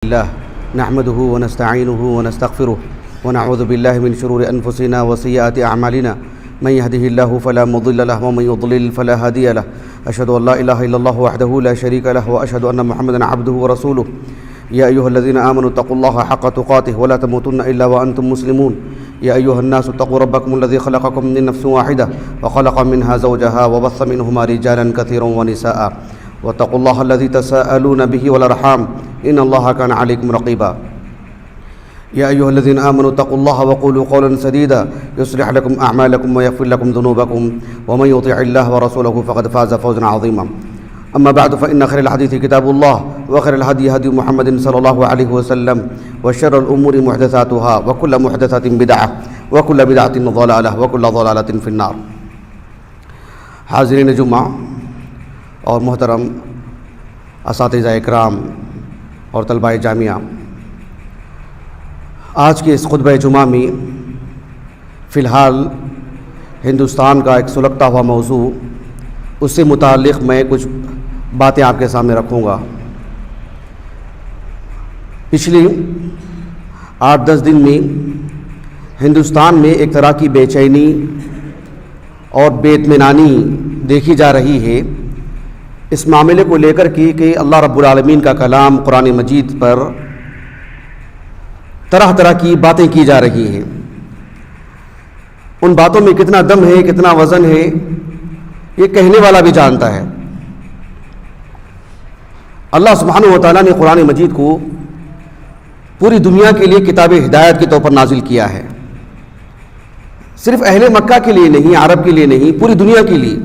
الله نحمده ونستعينه ونستغفره ونعوذ بالله من شرور أنفسنا وسيئات أعمالنا من يهده الله فلا مضل له ومن يضلل فلا هادي له أشهد أن لا إله إلا الله وحده لا شريك له وأشهد أن محمدا عبده ورسوله يا أيها الذين آمنوا اتقوا الله حق تقاته ولا تموتن إلا وأنتم مسلمون يا أيها الناس اتقوا ربكم الذي خلقكم من نفس واحدة وخلق منها زوجها وبث منهما رجالا كثيرا ونساء واتقوا الله الذي تساءلون به والأرحام إن الله كان عليكم رقيبا يا أيها الذين آمنوا اتقوا الله وقولوا قولا سديدا يصلح لكم أعمالكم ويغفر لكم ذنوبكم ومن يطع الله ورسوله فقد فاز فوزا عظيما أما بعد فإن خير الحديث كتاب الله وخير الهدي هدي محمد صلى الله عليه وسلم وشر الأمور محدثاتها وكل محدثة بدعة وكل بدعة ضلالة وكل ضلالة في النار. حاضرین جمعہ اور محترم اساتذہ اکرام اور طلباء جامعہ، آج کے اس خطبہ جمعہ میں فی الحال ہندوستان کا ایک سلگتا ہوا موضوع، اس سے متعلق میں کچھ باتیں آپ کے سامنے رکھوں گا. پچھلی 8-10 دن میں ہندوستان میں ایک طرح کی بے چینی اور بے اطمینانی دیکھی جا رہی ہے اس معاملے کو لے کر کہ اللہ رب العالمین کا کلام قرآن مجید پر طرح طرح کی باتیں کی جا رہی ہیں. ان باتوں میں کتنا دم ہے، کتنا وزن ہے، یہ کہنے والا بھی جانتا ہے. اللہ سبحانہ و تعالیٰ نے قرآن مجید کو پوری دنیا کے لیے کتاب ہدایت کے طور پر نازل کیا ہے. صرف اہل مکہ کے لیے نہیں، عرب کے لیے نہیں، پوری دنیا کے لیے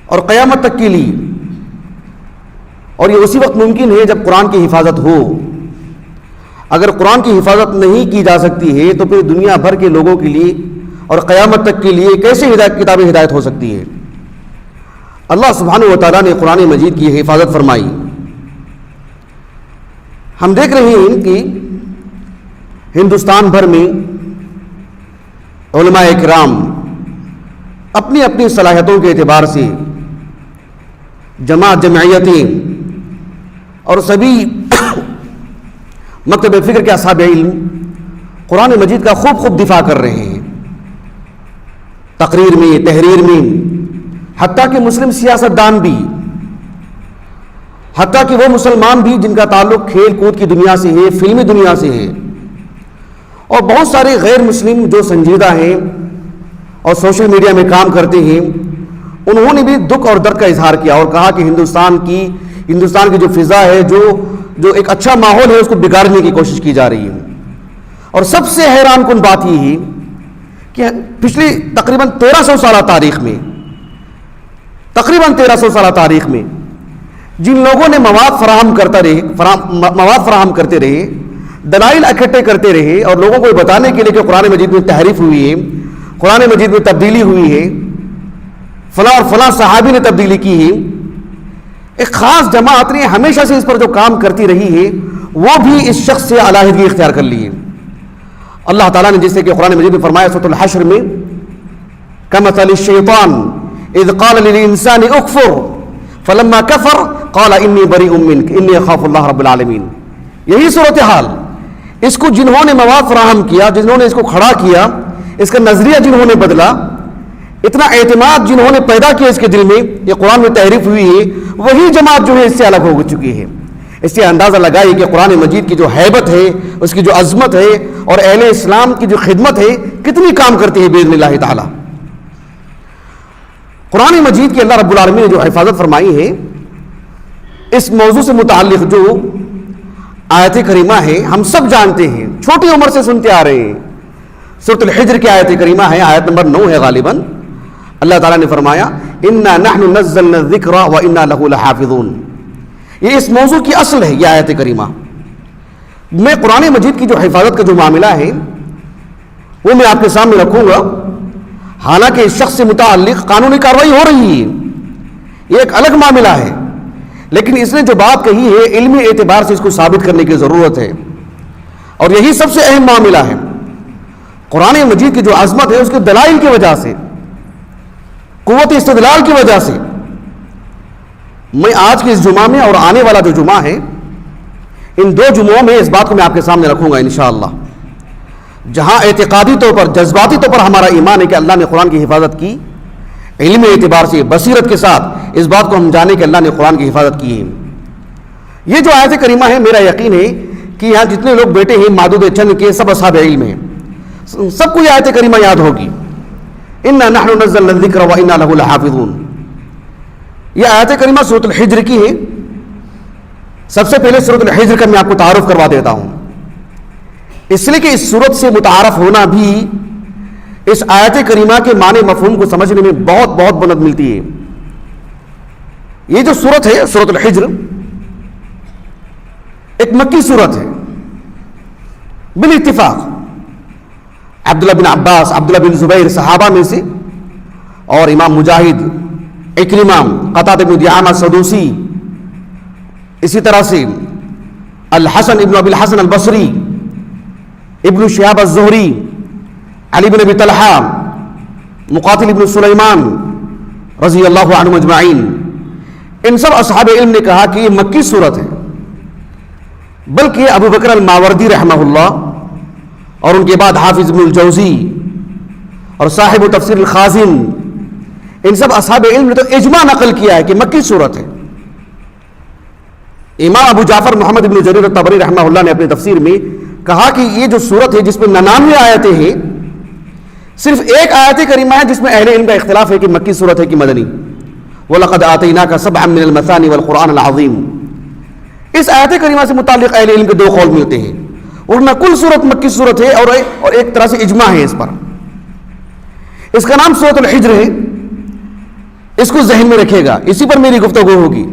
اور قیامت تک کے لیے. اور یہ اسی وقت ممکن ہے جب قرآن کی حفاظت ہو. اگر قرآن کی حفاظت نہیں کی جا سکتی ہے تو پھر دنیا بھر کے لوگوں کے لیے اور قیامت تک کے لیے کیسے کتاب ہدایت ہو سکتی ہے؟ اللہ سبحانہ و تعالیٰ نے قرآن مجید کی حفاظت فرمائی. ہم دیکھ رہے ہیں کہ ہندوستان بھر میں علماء کرام اپنی اپنی صلاحیتوں کے اعتبار سے جماعت جمعیتیں اور سبھی مکتب فکر کے اصحاب علم قرآن مجید کا خوب دفاع کر رہے ہیں، تقریر میں، تحریر میں. حتیٰ کہ مسلم سیاستدان بھی، حتیٰ کہ وہ مسلمان بھی جن کا تعلق کھیل کود کی دنیا سے ہے، فلمی دنیا سے ہے، اور بہت سارے غیر مسلم جو سنجیدہ ہیں اور سوشل میڈیا میں کام کرتے ہیں، انہوں نے بھی دکھ اور درد کا اظہار کیا اور کہا کہ ہندوستان کی جو فضا ہے، جو ایک اچھا ماحول ہے، اس کو بگاڑنے کی کوشش کی جا رہی ہے. اور سب سے حیران کن بات یہ ہے کہ پچھلی تقریباً 1300 سالہ تاریخ میں جن لوگوں نے مواد فراہم کرتے رہے، دلائل اکٹھے کرتے رہے اور لوگوں کو بتانے کے لیے کہ قرآن مجید میں تحریف ہوئی ہے، قرآن مجید میں تبدیلی ہوئی ہے، فلاں اور فلاں صحابی نے تبدیلی کی ہے، ایک خاص جماعت نے ہمیشہ سے اس پر جو کام کرتی رہی ہے وہ بھی اس شخص سے علیحدگی اختیار کر لی ہے. اللہ تعالیٰ نے جیسے کہ قرآن مجید میں فرمایا سورۃ الحشر میں، کمثل الشیطان اذ قال للانسان اکفر فلما کفر قال انی بریء منک انی اخاف اللہ رب العالمین. یہی صورتحال، اس کو جنہوں نے مواد فراہم کیا، جنہوں نے اس کو کھڑا کیا، اس کا نظریہ جنہوں نے بدلا، اتنا اعتماد جنہوں نے پیدا کیا اس کے دل میں یہ قرآن میں تحریف ہوئی ہے، وہی جماعت جو ہے اس سے الگ ہو چکی ہے. اس سے اندازہ لگائیے کہ قرآن مجید کی جو ہیبت ہے، اس کی جو عظمت ہے اور اہل اسلام کی جو خدمت ہے کتنی کام کرتی ہے باذن اللہ تعالی. قرآن مجید کی اللہ رب العالمین نے جو حفاظت فرمائی ہے، اس موضوع سے متعلق جو آیت کریمہ ہے ہم سب جانتے ہیں، چھوٹی عمر سے سنتے آ رہے ہیں. سورۃ الحجر کی آیت کریمہ ہے، آیت نمبر 9 ہے غالباً. اللہ تعالیٰ نے فرمایا انا نحن نزلنا الذکر وانا له لحافظون. یہ اس موضوع کی اصل ہے یہ آیت کریمہ. میں قرآن مجید کی جو حفاظت کا جو معاملہ ہے وہ میں آپ کے سامنے رکھوں گا. حالانکہ اس شخص سے متعلق قانونی کارروائی ہو رہی ہے، یہ ایک الگ معاملہ ہے، لیکن اس نے جو بات کہی ہے علمی اعتبار سے اس کو ثابت کرنے کی ضرورت ہے. اور یہی سب سے اہم معاملہ ہے. قرآن مجید کی جو عظمت ہے اس کے دلائل کی وجہ سے، قوت استدلال کی وجہ سے میں آج کے اس جمعہ میں اور آنے والا جو جمعہ ہے ان 2 جمعوں میں اس بات کو میں آپ کے سامنے رکھوں گا انشاءاللہ. جہاں اعتقادی طور پر جذباتی طور پر ہمارا ایمان ہے کہ اللہ نے قرآن کی حفاظت کی، علمی اعتبار سے بصیرت کے ساتھ اس بات کو ہم جانیں کہ اللہ نے قرآن کی حفاظت کی ہے. یہ جو آیت کریمہ ہے میرا یقین ہے کہ یہاں جتنے لوگ بیٹھے ہیں معدود چند کے سب اصحاب علم ہیں، سب کو یہ آیت کریمہ یاد ہوگی. انا نحن نزلنا الذکر وانا له لحافظون. یہ آیت کریمہ سورۃ الحجر کی ہے. سب سے پہلے سورۃ الحجر کا میں آپ کو تعارف کروا دیتا ہوں، اس لیے کہ اس سورت سے متعارف ہونا بھی اس آیت کریمہ کے معنی مفہوم کو سمجھنے میں بہت بہت مدد ملتی ہے. یہ جو سورت ہے سورۃ الحجر ایک مکی سورت ہے بالاتفاق. عبداللہ بن عباس، عبداللہ بن زبیر صحابہ میں سے، اور امام مجاہد، اکرمہ، قتادہ بن دعامہ سدوسی، اسی طرح سے الحسن ابن ابی الحسن البصری، ابن شہاب الزہری، علی بن ابی طلحہ، مقاتل ابن سلیمان رضی اللہ عنہ اجمعین، ان سب اصحاب علم نے کہا کہ یہ مکی سورت ہے. بلکہ ابو بکر الماوردی رحمہ اللہ اور ان کے بعد حافظ ابن الجوزی اور صاحب تفسیر الخازن، ان سب اصحاب علم نے تو اجماع نقل کیا ہے کہ مکی سورت ہے. امام ابو جعفر محمد ابن جریر الطبری رحمہ اللہ نے اپنی تفسیر میں کہا کہ یہ جو سورت ہے جس میں 99 آیتیں ہیں، صرف ایک آیت کریمہ ہے جس میں اہل علم کا اختلاف ہے کہ مکی سورت ہے کہ مدنی. وَلَقَدْ آتَيْنَاكَ سَبْعًا مِّنَ الْمَثَانِ وَالْقُرْآنِ الْعَظِيمِ. اس آیت کریمہ سے متعلق اہل علم کے 2 قول ملتے ہیں، ورنہ کل سورت مکی سورت ہے اور ایک طرح سے اجماع ہے اس پر. اس کا نام سورۃ الحجر ہے، اس کو ذہن میں رکھے گا، اسی پر میری گفتگو ہوگی.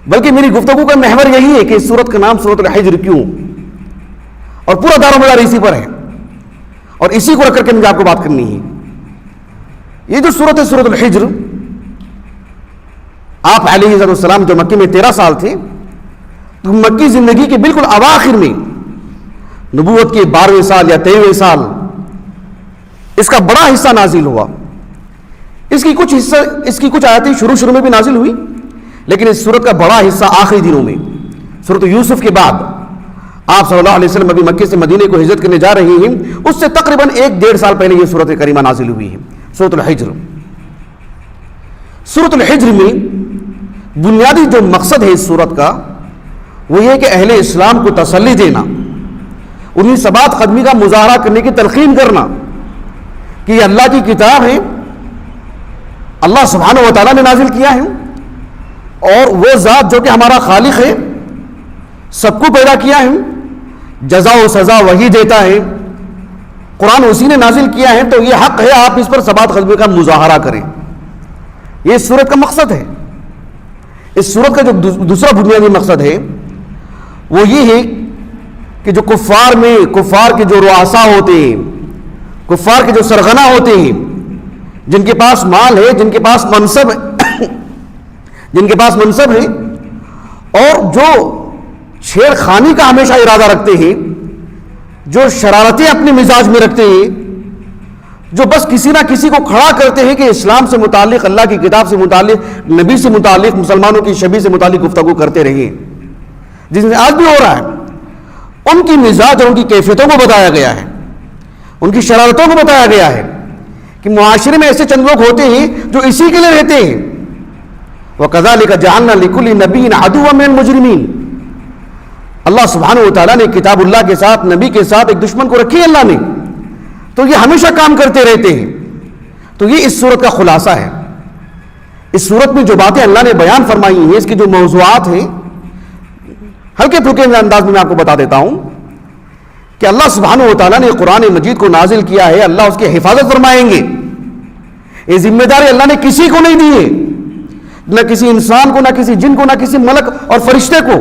بلکہ میری گفتگو کا محور یہی ہے کہ اس سورت کا نام سورۃ الحجر کیوں، اور پورا دار و مدار اسی پر ہے، اور اسی کو رکھ کر کے مجھے آپ کو بات کرنی ہے. یہ جو سورت ہے سورۃ الحجر، آپ علیہ السلام جو مکے میں 13 سال تھے، تو مکی زندگی کے بالکل اواخر میں، نبوت کے 12ویں سال یا 13ویں سال، اس کا بڑا حصہ نازل ہوا. اس کی کچھ آیتیں شروع میں بھی نازل ہوئی، لیکن اس سورت کا بڑا حصہ آخری دنوں میں، سورۃ یوسف کے بعد آپ صلی اللہ علیہ وسلم ابھی مکے سے مدینے کو ہجرت کرنے جا رہے ہیں، اس سے تقریباً 1-1.5 سال پہلے یہ سورت کریمہ نازل ہوئی ہے، سورۃ الحجر. سورۃ الحجر میں بنیادی جو مقصد ہے اس سورت کا، وہ یہ کہ اہل اسلام کو تسلی دینا، انہیں ثبات قدمی کا مظاہرہ کرنے کی تلقین کرنا کہ یہ اللہ کی کتاب ہے، اللہ سبحانہ و تعالیٰ نے نازل کیا ہے، اور وہ ذات جو کہ ہمارا خالق ہے، سب کو پیدا کیا ہے، جزا و سزا وہی دیتا ہے، قرآن اسی نے نازل کیا ہے، تو یہ حق ہے آپ اس پر ثبات قدمی کا مظاہرہ کریں. یہ اس سورت کا مقصد ہے. اس سورت کا جو دوسرا بنیادی مقصد ہے وہ یہ ہے کہ جو کفار کے جو رؤساء ہوتے ہیں، کفار کے جو سرغنہ ہوتے ہیں، جن کے پاس مال ہے، جن کے پاس منصب ہے، اور جو چھیڑ خانی کا ہمیشہ ارادہ رکھتے ہیں، جو شرارتیں اپنے مزاج میں رکھتے ہیں، جو بس کسی نہ کسی کو کھڑا کرتے ہیں کہ اسلام سے متعلق، اللہ کی کتاب سے متعلق، نبی سے متعلق، مسلمانوں کی شبیہ سے متعلق گفتگو کرتے رہیں، جس سے آج بھی ہو رہا ہے. ان کی مزاج اور ان کی کیفیتوں کو بتایا گیا ہے، ان کی شرارتوں کو بتایا گیا ہے کہ معاشرے میں ایسے چند لوگ ہوتے ہیں جو اسی کے لیے رہتے ہیں. وَكَذَلِكَ جَعَلْنَا لِكُلِّ نَبِيٍّ عَدُوًّا مِّنَ الْمُجْرِمِينَ. اللہ سبحانہ و تعالیٰ نے کتاب اللہ کے ساتھ، نبی کے ساتھ ایک دشمن کو رکھی اللہ نے، تو یہ ہمیشہ کام کرتے رہتے ہیں. تو یہ اس سورت کا خلاصہ ہے. اس سورت میں جو باتیں اللہ نے بیان فرمائی ہیں، اس کی جو موضوعات ہیں، ہلکے پھلکے انداز میں آپ کو بتا دیتا ہوں کہ اللہ سبحانہ و تعالیٰ نے قرآن مجید کو نازل کیا ہے، اللہ اس کی حفاظت فرمائیں گے. یہ ذمہ داری اللہ نے کسی کو نہیں دی ہے، نہ کسی انسان کو، نہ کسی جن کو، نہ کسی ملک اور فرشتے کو،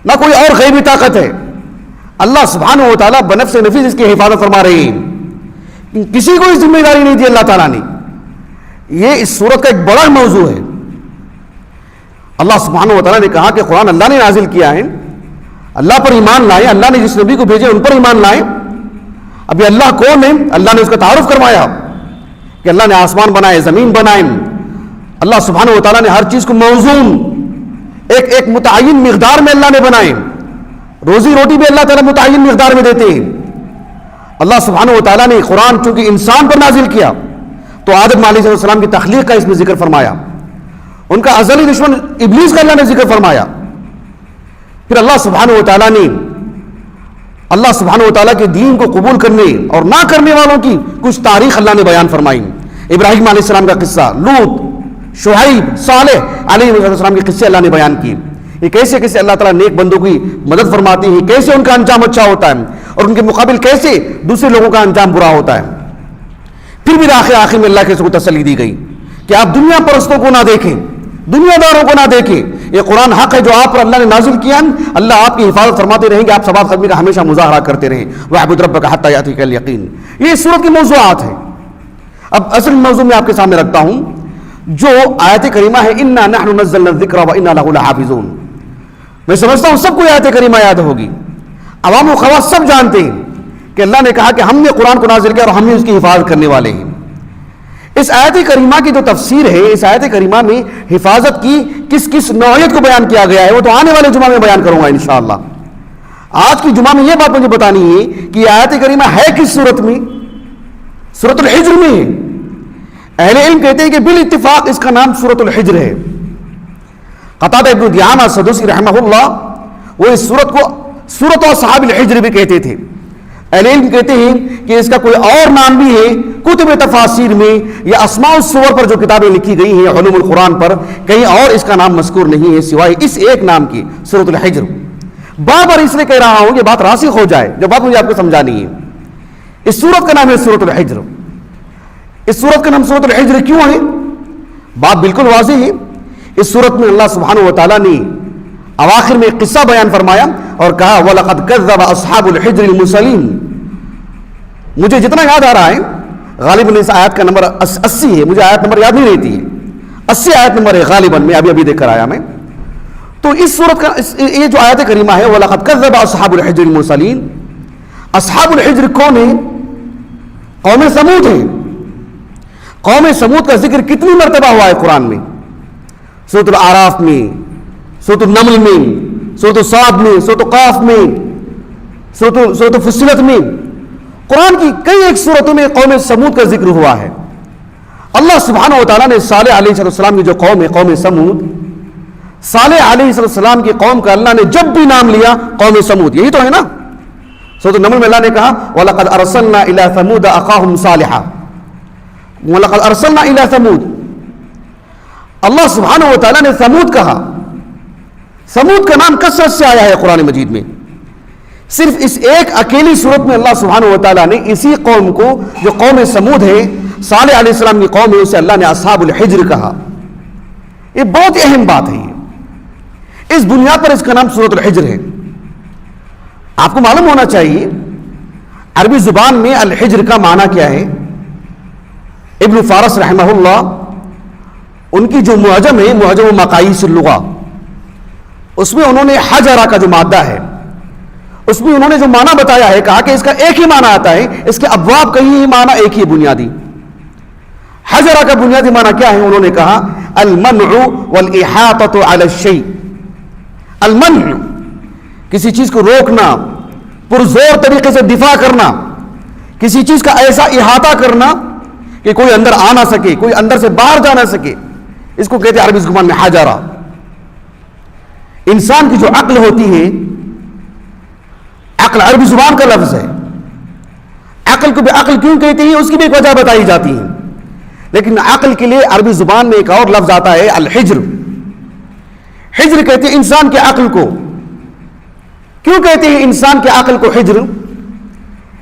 نہ کوئی اور غیبی طاقت ہے. اللہ سبحانہ و تعالیٰ بنفس نفیس اس کی حفاظت فرما رہے ہیں، کسی کو اس ذمہ داری نہیں دی اللہ تعالیٰ نے. یہ اس سورت کا ایک بڑا موضوع ہے. اللہ سبحانہ و تعالیٰ نے کہا کہ قرآن اللہ نے نازل کیا ہے، اللہ پر ایمان لائیں، اللہ نے جس نبی کو بھیجے ان پر ایمان لائیں. ابھی اللہ کون ہے؟ اللہ نے اس کا تعارف کروایا کہ اللہ نے آسمان بنائے، زمین بنائے. اللہ سبحانہ و تعالیٰ نے ہر چیز کو موزون ایک متعین مقدار میں اللہ نے بنائے. روزی روٹی بھی اللہ تعالیٰ متعین مقدار میں دیتے ہیں. اللہ سبحانہ و تعالیٰ نے قرآن چونکہ انسان پر نازل کیا تو آدم علیہ السلام کی تخلیق کا اس میں ذکر فرمایا, ان کا ازلی دشمن ابلیس کا اللہ نے ذکر فرمایا. پھر اللہ سبحانہ و تعالیٰ کے دین کو قبول کرنے اور نہ کرنے والوں کی کچھ تاریخ اللہ نے بیان فرمائی. ابراہیم علیہ السلام کا قصہ, لوط, شعیب, صالح علیہ السلام کے قصے اللہ نے بیان کیے. یہ کیسے کیسے اللہ تعالیٰ نیک بندوں کی مدد فرماتے ہیں, کیسے ان کا انجام اچھا ہوتا ہے اور ان کے مقابل کیسے دوسرے لوگوں کا انجام برا ہوتا ہے. پھر بھی آخر میں اللہ کے کو تسلی دی گئی کہ آپ دنیا پرستوں کو نہ دیکھیں, دنیا داروں کو نہ دیکھیں, یہ قرآن حق ہے جو آپ پر اللہ نے نازل کیا, اللہ آپ کی حفاظت فرماتے رہیں گے, آپ ثبات قدمی کا ہمیشہ مظاہرہ کرتے رہیں. وَاعْبُدْ رَبَّكَ حَتَّىٰ يَأْتِيَكَ الْيَقِينُ. یہ سورت کی موضوعات ہیں. اب اصل موضوع میں آپ کے سامنے رکھتا ہوں جو آیت کریمہ ہے, اِنَّا نَحْنُ نَزَّلْنَا الذِّكْرَ وَإِنَّا لَهُ لَحَافِظُونَ. میں سمجھتا ہوں سب کو آیت کریمہ یاد ہوگی, عوام و خواص سب جانتے ہیں کہ اللہ نے کہا کہ ہم نے قرآن کو نازل کیا اور ہم نے اس کی حفاظت کرنے والے ہیں. اس آیت کریمہ کی جو تفسیر ہے, اس آیت کریمہ میں حفاظت کی کس کس نوعیت کو بیان کیا گیا ہے وہ تو آنے والے جمعہ میں بیان کروں گا انشاءاللہ. آج کی جمعہ میں یہ بات مجھے بتانی ہے کہ یہ آیت کریمہ ہے کس صورت میں, سورۃ الحجر میں ہے. اہل علم کہتے ہیں کہ بالاتفاق اس کا نام سورۃ الحجر ہے. قتادہ ابن دعامہ سدوسی رحمہ اللہ وہ اس سورت کو سورۃ اصحاب الحجر بھی کہتے تھے. اہل علم کہتے ہیں کہ اس کا کوئی اور نام بھی ہے کتب تفاسیر میں یا اسماء السور پر جو کتابیں لکھی گئی ہیں علوم القرآن پر, کہیں اور اس کا نام مذکور نہیں ہے سوائے اس ایک نام کی, سورۃ الحجر. بار بار اس لیے کہہ رہا ہوں کہ بات راسخ ہو جائے, جو بات مجھے آپ کو سمجھانی ہے. اس سورت کا نام ہے سورۃ الحجر. اس سورت کا نام سورۃ الحجر کیوں ہے؟ بات بالکل واضح ہے. اس سورت میں اللہ سبحانہ و تعالیٰ نے اواخر میں ایک قصہ بیان فرمایا اور کہا وَلَقَدْ كَذَّبَ أَصْحَابُ الْحِجْرِ الْمُرْسَلِينَ. مجھے جتنا یاد آ رہا ہے غالباً اس آیت کا نمبر 80 ہے, مجھے آیت نمبر یاد نہیں رہتی ہے, 80 آیت نمبر ہے غالباً, میں ابھی دیکھ کر آیا میں. تو اس صورت کا یہ جو آیت کریمہ ہے وَلَقَدْ كَذَّبَ أَصْحَابُ الْحِجْرِ الْمُرْسَلِينَ. اصحاب الحجر کون ہے؟ قوم سمود ہے. قوم سمود کا ذکر کتنی مرتبہ ہوا ہے قرآن میں؟ سورۃ الاعراف میں, سورۃ النمل میں, سورۃ الصاد میں, سورۃ قاف میں, سورۃ فصلت میں. قرآن کی کئی ایک سورتوں میں قوم سمود کا ذکر ہوا ہے. اللہ سبحانہ و تعالیٰ نے صالح علیہ السلام کی جو قوم ہے قوم سمود, صالح علیہ السلام کی قوم کا اللہ نے جب بھی نام لیا قوم سمود, یہی تو ہے نا. سورۃ النمل میں اللہ نے کہا وَلَقَدْ أَرْسَلْنَا إِلَىٰ ثَمُودَ أَخَاهُمْ صَالِحًا. وَلَقَدْ أَرْسَلْنَا إِلَىٰ ثَمُودَ. اللہ سبحانہ و تعالیٰ نے ثمود کہا. ثمود کا نام کثرت سے آیا ہے قرآن مجید میں. صرف اس ایک اکیلی صورت میں اللہ سبحانہ و تعالیٰ نے اسی قوم کو جو قوم سمود ہے, صالح علیہ السلام کی قوم ہے, اسے اللہ نے اصحاب الحجر کہا. یہ بہت اہم بات ہے. اس بنیاد پر اس کا نام سورۃ الحجر ہے. آپ کو معلوم ہونا چاہیے عربی زبان میں الحجر کا معنی کیا ہے. ابن فارس رحمہ اللہ ان کی جو معجم ہے معجم مقاییس اللغہ, اس میں انہوں نے حجرہ کا جو مادہ ہے اس میں انہوں نے جو معنی بتایا ہے, کہا کہ اس کا ایک ہی معنی آتا ہے, اس کے ابواب کا ہی معنی ایک ہی بنیادی. حجرہ کا بنیادی معنی کیا ہے؟ انہوں نے کہا المنع والاحاطۃ علی الشیء. المنع کسی چیز کو روکنا, پرزور طریقے سے دفاع کرنا, کسی چیز کا ایسا احاطہ کرنا کہ کوئی اندر آ نہ سکے, کوئی اندر سے باہر جا نہ سکے, اس کو کہتے ہیں عربی زبان میں حجرہ. انسان کی جو عقل ہوتی ہے, عقل عربی زبان کا لفظ ہے. عقل کو بھی عقل کیوں کہتے ہیں اس کی بھی ایک وجہ بتائی جاتی ہے, لیکن عقل کے لیے عربی زبان میں ایک اور لفظ آتا ہے الحجر. حجر کہتے ہیں انسان کے عقل کو. کیوں کہتے ہیں انسان کے عقل کو حجر؟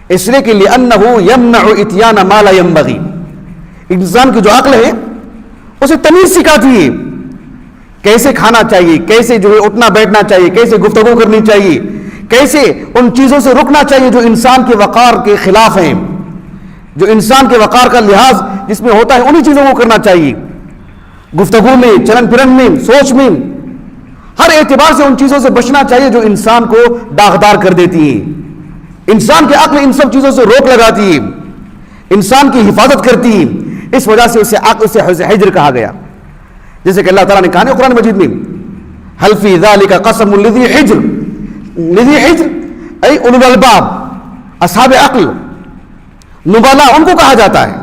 اس لیے کہ لأنه يمنع اتيان ما لا ينبغي. انسان کی جو عقل ہے اسے تمیز سکھاتی ہے, کیسے کھانا چاہیے, کیسے جو ہے اٹھنا بیٹھنا چاہیے, کیسے گفتگو کرنی چاہیے, کیسے ان چیزوں سے رکنا چاہیے جو انسان کے وقار کے خلاف ہیں, جو انسان کے وقار کا لحاظ جس میں ہوتا ہے انہی چیزوں کو کرنا چاہیے. گفتگو میں, چلن پھرن میں, سوچ میں, ہر اعتبار سے ان چیزوں سے بچنا چاہیے جو انسان کو داغدار کر دیتی ہیں. انسان کی عقل ان سب چیزوں سے روک لگاتی ہے, انسان کی حفاظت کرتی ہے. اس وجہ سے اسے عقل سے حجر کہا گیا. جیسے کہ اللہ تعالیٰ نے کہا ہے قرآن مجید میں هل فی ذلک قسم لذی حجر. لذی حجر ای اولو الالباب، اصحاب عقل، نبلا، ان کو کہا جاتا ہے.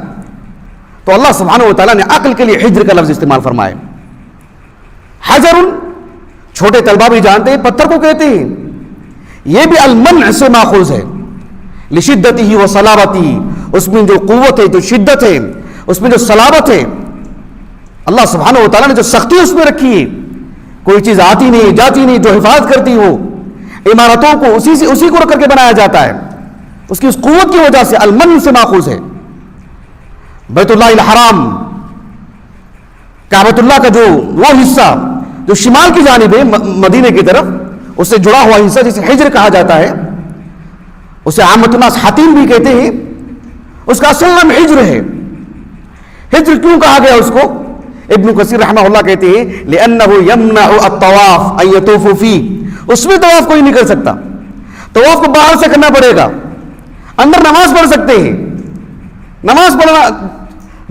تو اللہ سبحانہ و تعالیٰ نے عقل کے لیے حجر کا لفظ استعمال فرمایا. حجر چھوٹے طلبہ بھی جانتے ہیں پتھر کو کہتے ہیں. یہ بھی المنع سے ماخوذ ہے، لشدتہ و صلابتہ، اس میں جو قوت ہے، جو شدت ہے، اس میں جو صلابت ہے. اللہ سبحانہ و تعالیٰ نے جو سختی اس میں رکھی ہے، کوئی چیز آتی نہیں جاتی نہیں جو حفاظت کرتی ہو. عمارتوں کو اسی کو رکھ کر کے بنایا جاتا ہے، اس کی اس قوت کی وجہ سے المن سے ماخوذ ہے. بیت اللہ الحرام، کعبۃ اللہ کا جو وہ حصہ جو شمال کی جانب ہے مدینے کی طرف، اس سے جڑا ہوا حصہ جسے حجر کہا جاتا ہے، اسے عامۃ الناس حتیم بھی کہتے ہیں. اس کا اصل نام حجر ہے. حجر کیوں کہا گیا اس کو؟ ابن کثیر رحمہ اللہ کہتے ہیں لأنه يمنع الطواف ان يطوف فيه، اس میں طواف کوئی نہیں کر سکتا. طواف کو باہر سے کرنا پڑے گا. اندر نماز پڑھ سکتے ہیں، نماز پڑھنا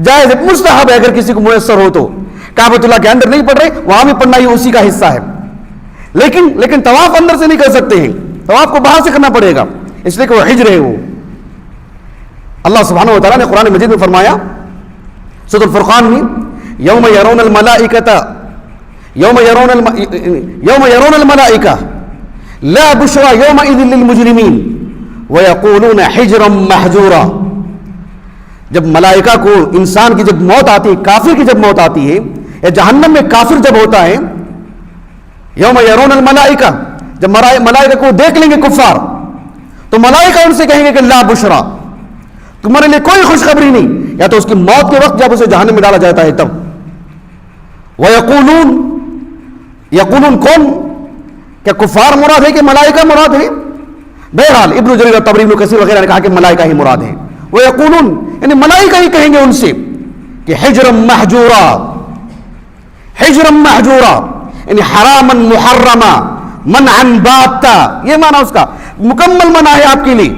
جائز ہے، مستحب ہے اگر کسی کو میسر ہو تو. کعبۃ اللہ کے اندر نہیں پڑھ رہے، وہاں بھی پڑھنا ہی اسی کا حصہ ہے. لیکن طواف اندر سے نہیں کر سکتے ہیں، طواف کو باہر سے کرنا پڑے گا، اس لیے کہ وہ حجر ہے. وہ اللہ سبحانہ و تعالیٰ نے قرآن مجید میں فرمایا سورۃ الفرقان میں، یوم یرون الملائکۃ لا بشرى یومئذ للمجرمین ویقولون حجرا محجورا. جب ملائکہ کو انسان کی جب موت آتی ہے، کافر کی جب موت آتی ہے، یا جہنم میں کافر جب ہوتا ہے، یوم یرون الملائکہ، جب ملائکہ کو دیکھ لیں گے کفار، تو ملائکہ ان سے کہیں گے کہ لا بشرا، تمہارے لیے کوئی خوشخبری نہیں. یا تو اس کی موت کے وقت جب اسے جہنم میں ڈالا جاتا ہے تب. یقولون کون؟ کیا کفار مراد ہے کہ ملائکہ مراد ہے؟ بہرحال ابن جریر الطبری، ابن کثیر وغیرہ نے کہا کہ ملائکہ ہی مراد ہے. وَيَقُولُونَ، یعنی ملائکہ ہی کہیں گے ان سے کہ حجرا محجورا، حجرا محجورا یعنی حراما محرما، منعا باتا. یہ معنی اس کا مکمل منع ہے آپ کے لیے.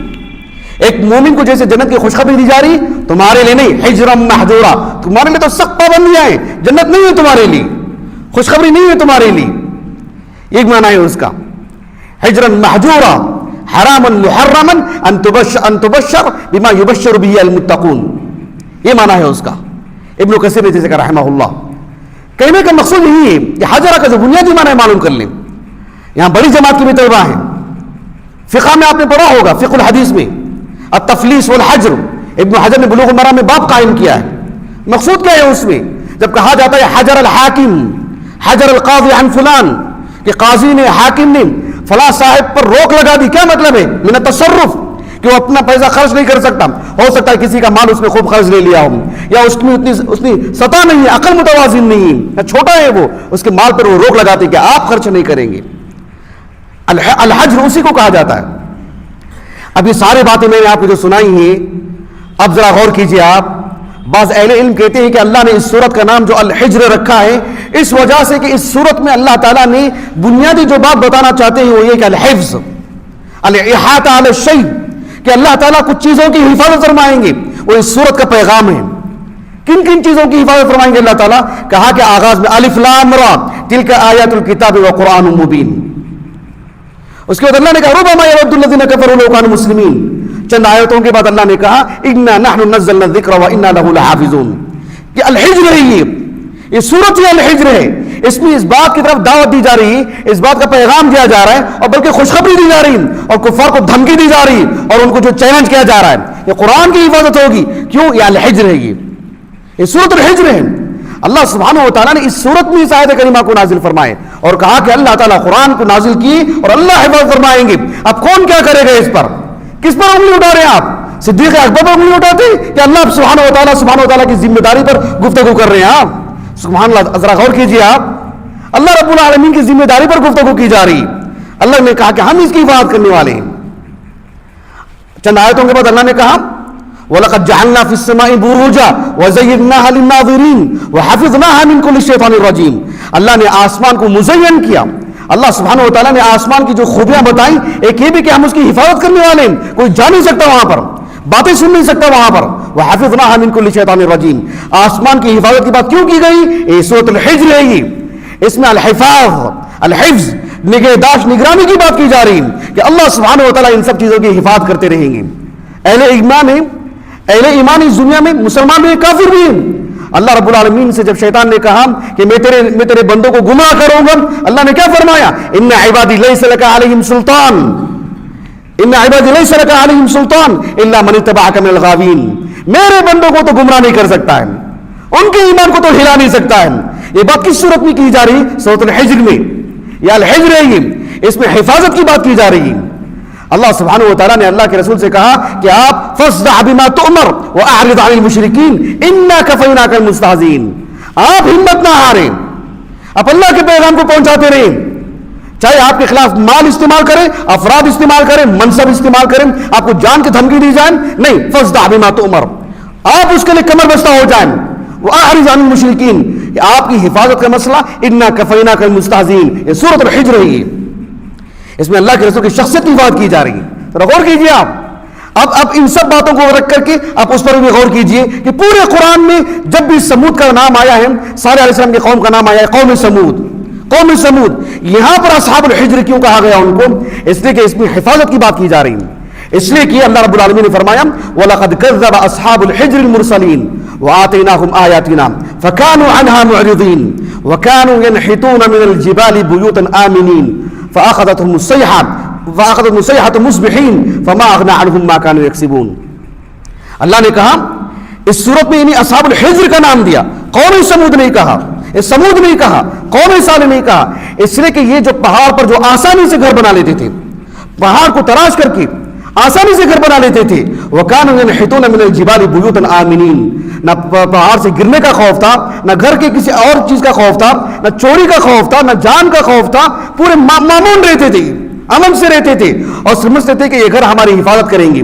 ایک مومن کو جیسے جنت کی خوشخبری دی جا رہی، تمہارے لیے نہیں، حجرا محجورا، تمہارے لیے تو سخت پابندیاں ہیں، جنت نہیں ہے تمہارے لیے، خوشخبری نہیں ہے تمہارے لیے. ایک معنی ہے اس کا حجرا محجورا، حراما محرما ان تبشر بما یبشر به المتقون. یہ معنی ہے اس کا. ابن کثیر نے جیسے کہا رحمہ اللہ، کہنے کا مقصود یہی ہے کہ حجرہ کا جو بنیادی معنی معلوم کر لیں. یہاں بڑی جماعت کے بھی طلبہ ہیں. فقہ میں آپ نے پڑھا ہوگا، فقہ الحدیث میں التفلیس والحجر، ابن حجر نے بلوغ المرام میں باب قائم کیا ہے. مقصود کیا ہے اس میں؟ جب کہا جاتا ہے حجر الحاکم، حجر القاضی عن فلان، کہ قاضی نے، حاکم نے فلاں صاحب پر روک لگا دی. کیا مطلب ہے؟ من التصرف، کہ وہ اپنا پیسہ خرچ نہیں کر سکتا. ہو سکتا ہے کسی کا مال اس نے خوب خرچ لے لیا ہو، یا اس میں اتنی سطح نہیں ہے، عقل متوازن نہیں ہے، یا چھوٹا ہے وہ، اس کے مال پر وہ روک لگاتے کہ آپ خرچ نہیں کریں گے. الحجر اسی کو کہا جاتا ہے. اب یہ ساری باتیں میں نے آپ کو جو سنائی ہیں، اب ذرا غور کیجئے آپ. بعض اہل علم کہتے ہیں کہ اللہ نے اس سورت کا نام جو الحجر رکھا ہے اس وجہ سے کہ اس سورت میں اللہ تعالیٰ نے بنیادی جو بات بتانا چاہتے ہیں وہ یہ کہ الحفظ، الاحاطہ علی الشیء، کہ اللہ تعالیٰ کچھ چیزوں کی حفاظت فرمائیں گے. وہ اس سورت کا پیغام ہے. کن کن چیزوں کی حفاظت فرمائیں گے اللہ تعالیٰ؟ کہا کہ آغاز میں الف لام را تلک آیات الکتاب وقرآن مبین. اس کے بعد اللہ نے کہا ربما یود الذین کفروا لو کانوا مسلمین. چند آیتوں کے بعد اللہ نے کہا انا نحن نزلنا الذکر وانا له لحافظون. کہ الحجر ہے، یہ سورت ہی الحجر ہے. اس میں اس بات کی طرف دعوت دی جا رہی ہے، اس بات کا پیغام دیا جا رہا ہے، اور بلکہ خوشخبری دی جا رہی ہے، اور کفار کو دھمکی دی جا رہی ہے، اور ان کو جو چیلنج کیا جا رہا ہے یہ قرآن کی حفاظت ہوگی. کیوں؟ یہ الحجر ہے، یہ سورت الحجر ہے. اللہ سبحانہ و تعالیٰ نے اس سورت میں اس آیت کریمہ کو نازل فرمائے اور کہا کہ اللہ تعالیٰ قرآن کو نازل کی اور اللہ حفاظت فرمائیں گے. اب کون کیا کرے گا اس پر؟ کس پر انگلی اٹھا رہے ہیں آپ؟ صدیق اکبر پر انگلی اٹھاتے کہ اللہ سبحانہ و تعالیٰ کی ذمہ داری پر گفتگو کر رہے ہیں آپ؟ سبحان اللہ. ذرا غور کیجیے آپ، اللہ رب العالمین کی ذمہ داری پر گفتگو کی جا رہی. اللہ نے کہا کہ ہم اس کی حفاظت کرنے والے ہیں. چند آیتوں کے بعد اللہ نے کہا وَلَقَدْ جَعَلْنَا فِي السَّمَاءِ بُرُوجًا وَزَيَّنَّاهَا لِلنَّاظِرِينَ وَحَفِظْنَاهَا مِنْ كُلِّ شَيْطَانٍ رَجِيمٍ. اللہ نے آسمان کو مزین کیا. اللہ سبحانہ و تعالیٰ نے آسمان کی جو خوبیاں بتائیں، ایک یہ بھی کہ ہم اس کی حفاظت کرنے والے ہیں، کوئی جا نہیں سکتا وہاں پر، باتیں سن نہیں سکتا وہاں پر. وَحَفِظْنَاهَا مِنْ كُلِّ شَيْطَانٍ رَجِيمٍ. آسمان کی حفاظت کی بات کیوں کی گئی؟ یہ سورۃ الحجر ہے. اس میں الحفاظ، الحفظ نگہداشت نگرانی کی بات کی جا رہی ہے کہ اللہ سبحانہ و تعالیٰ ان سب چیزوں کی حفاظت کرتے رہیں گے. اہل ایمان اس دنیا میں مسلمان بھی کافر بھی ہیں. اللہ رب العالمین سے جب شیطان نے کہا کہ میں تیرے بندوں کو گمراہ کروں گا, اللہ نے کیا فرمایا؟ ان عبادی لیس لک علیہم سلطان, ان عبادی لیس لک علیہم سلطان الا من اتبعک من الغاوین. میرے بندوں کو تو گمراہ نہیں کر سکتا ہے, ان کے ایمان کو تو ہلا نہیں سکتا ہے. یہ بات کس صورت میں کی جا رہی؟ سورۃ الحجر میں. یا الحجر ہے یہ, اس میں حفاظت کی بات کی جا رہی ہے. اللہ سبحانہ و تعالیٰ نے اللہ کے رسول سے کہا کہ آپ فاصدع بما تؤمر واعرض عن المشرکین انا کفیناک المستہزئین. آپ ہمت نہ ہاریں, آپ اللہ کے پیغام کو پہنچاتے رہیں, چاہے آپ کے خلاف مال استعمال کریں, افراد استعمال کریں, منصب استعمال کریں, آپ کو جان کی دھمکی دی جائیں, نہیں, فاصدع بما تؤمر, آپ اس کے لیے کمر بستہ ہو جائیں. واعرض عن المشرکین, آپ کی حفاظت کا مسئلہ انا کفیناک المستہزئین, یہ سورۃ الحجر ہے. اس میں اللہ کے رسول کی شخصیت کی بات کی جا رہی ہے. ذرا غور کیجئے آپ. اب ان سب باتوں کو رکھ کر کے آپ اس پر بھی غور کیجئے کہ پورے قرآن میں جب بھی سمود کا نام آیا ہے, صالح علیہ السلام کی قوم کا نام آیا ہے, قوم سمود, یہاں پر اصحاب الحجر کیوں کہا گیا ان کو؟ اس لیے کہ اس میں حفاظت کی بات کی جا رہی ہے. اس لیے کہ اللہ رب العالمین نے فرمایا وَلَقَدْ كَذَّبَ أَصْحَابُ الْحِجْرِ الْمُرْسَلِينَ وَآتَيْنَاهُمْ آيَاتِنَا فَكَانُوا عَنْهَا مُعْرِضِينَ وَكَانُوا يَنْحِتُونَ مِنَ الْجِبَالِ بُيُوتًا آمِنِينَ فأخذتهم الصيحة مصبحين فما أغنى عنهم ما كانوا يكسبون. اللہ نے کہا اس صورت میں انہیں اصحاب الحجر کا نام دیا, قوم سمود نہیں کہا, سمود نہیں کہا, قوم صالح نہیں کہا, اس لیے کہ یہ جو پہاڑ پر جو آسانی سے گھر بنا لیتے تھے, پہاڑ کو تراش کر کے آسانی سے گھر بنا لیتے تھے. وَكَانُوا يَنْحِتُونَ مِنَ الْجِبَالِ بُيُوتًا آمِنِينَ, نہ پہاڑ سے گرنے کا خوف تھا, نہ گھر کے کسی اور چیز کا خوف تھا, نہ چوری کا خوف تھا, نہ جان کا خوف تھا, پورے معمون رہتے تھے, امن سے رہتے تھے اور سمجھتے تھے کہ یہ گھر ہماری حفاظت کریں گے,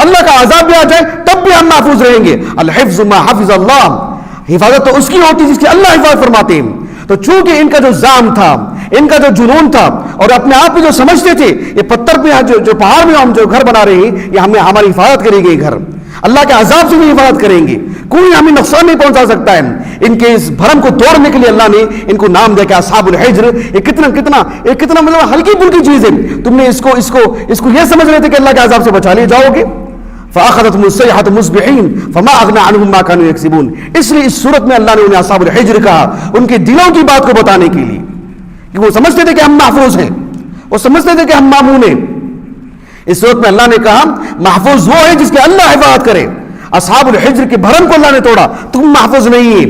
اللہ کا عذاب بھی آ جائے تب بھی ہم محفوظ رہیں گے. الحفظ ما حفظ اللہ, حفاظت تو اس کی ہوتی جس کی اللہ حفاظت فرماتے ہیں. تو چونکہ ان کا جو زام تھا, ان کا جو جنون تھا, اور اپنے آپ میں جو سمجھتے تھے یہ پتھر پہ جو پہاڑ میں ہم جو گھر بنا رہے ہیں یہ ہمیں ہماری حفاظت کرے گی, گھر اللہ کے عذاب سے بھی حفاظت کریں گے, کوئی ہمیں نقصان نہیں پہنچا سکتا ہے. ان کے اس بھرم کو توڑنے کے لیے اللہ نے ان کو نام دیا کہ اصحاب الحجر. یہ کتنا مطلب ہلکی پھلکی چیز ہے, تم نے اس کو یہ سمجھ رہے تھے کہ اللہ کے عذاب سے بچا لیے جاؤ گے. فأخذتهم الصيحة مصبحين فما أغنى عنهم ما كانوا يكسبون. اس لیے اس صورت میں اللہ نے انہیں اصحاب الحجر کہا ان کے دلوں کی بات کو بتانے کے لیے کہ وہ سمجھتے تھے کہ ہم محفوظ ہیں, وہ سمجھتے تھے کہ ہم مامون ہیں. اس صورت میں اللہ نے کہا محفوظ وہ ہے جس کے اللہ حفاظت کرے. اصحاب الحجر کے بھرم کو اللہ نے توڑا, تم محفوظ نہیں ہیں.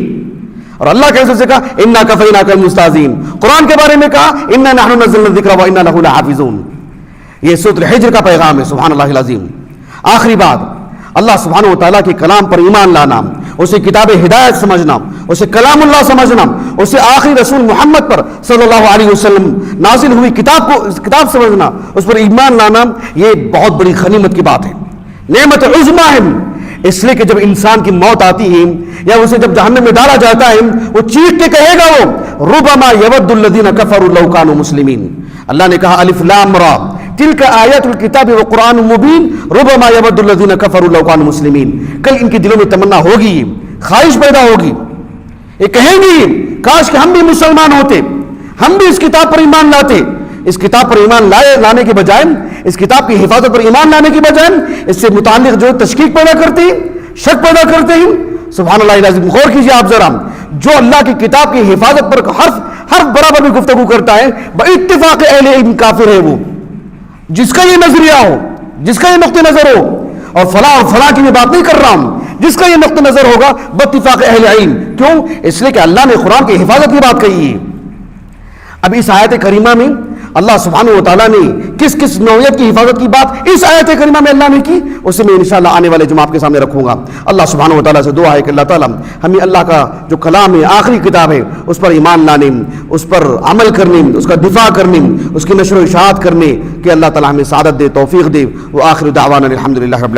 اور اللہ کے رسول سے کہا انا کفیناک المستہزئین. قرآن کے بارے میں کہا انا نحن نزلنا الذکر وانا لہ لحافظون. یہ سورۃ الحجر کا پیغام ہے. سبحان اللہ العظیم. آخری بات, اللہ سبحانہ و تعالیٰ کے کلام پر ایمان لانا, اسے کتاب ہدایت سمجھنا, اسے کلام اللہ سمجھنا, اسے آخری رسول محمد پر صلی اللہ علیہ وسلم نازل ہوئی کتاب سمجھنا, اس پر ایمان لانا, یہ بہت بڑی غنیمت کی بات ہے, نعمت عظمیٰ ہے. اس لیے کہ جب انسان کی موت آتی ہے یا اسے جب جہنم میں ڈالا جاتا ہے وہ چیخ کے کہے گا وہ ربما یود الذین کفروا لو کانوا مسلمین. اللہ نے کہا الف لام را تلک آیات الکتاب وقرآن مبین ربما یود الذین کفروا لو کانوا مسلمین. کل ان کے دلوں میں تمنا ہوگی, خواہش پیدا ہوگی, یہ کہیں گی کاش کہ ہم بھی مسلمان ہوتے, ہم بھی اس کتاب پر ایمان لاتے. اس کتاب پر ایمان لانے کے بجائے, اس کتاب کی حفاظت پر ایمان لانے کی بجائے اس سے متعلق جو تشکیک پیدا کرتے ہیں, شک پیدا کرتے ہیں. سبحان اللہ العظیم. غور کیجیے آپ ذرا, جو اللہ کی کتاب کی حفاظت پر حرف برابر بھی گفتگو کرتا ہے باتفاق اہل علم کافر ہے وہ, جس کا یہ نظریہ ہو, جس کا یہ نقطہ نظر ہو, اور فلاں کی میں بات نہیں کر رہا ہوں, جس کا یہ نقطہ نظر ہوگا باتفاق اہل علم. کیوں؟ اس لیے کہ اللہ نے قرآن کی حفاظت کی بات کہی ہے. اب اس آیت کریمہ میں اللہ سبحانہ و تعالیٰ نے کس کس نوعیت کی حفاظت کی بات اس آیت کریمہ میں اللہ نے کی, اسے میں انشاءاللہ آنے والے جمعہ آپ کے سامنے رکھوں گا. اللہ سبحانہ و تعالیٰ سے دعا ہے کہ اللہ تعالیٰ ہمیں اللہ کا جو کلام ہے, آخری کتاب ہے, اس پر ایمان لانے, اس پر عمل کرنے, اس کا دفاع کرنے, اس کی نشر و اشاعت کرنے کہ اللہ تعالیٰ ہمیں سعادت دے, توفیق دے. وہ آخر دعوانا الحمدللہ رب العالمین.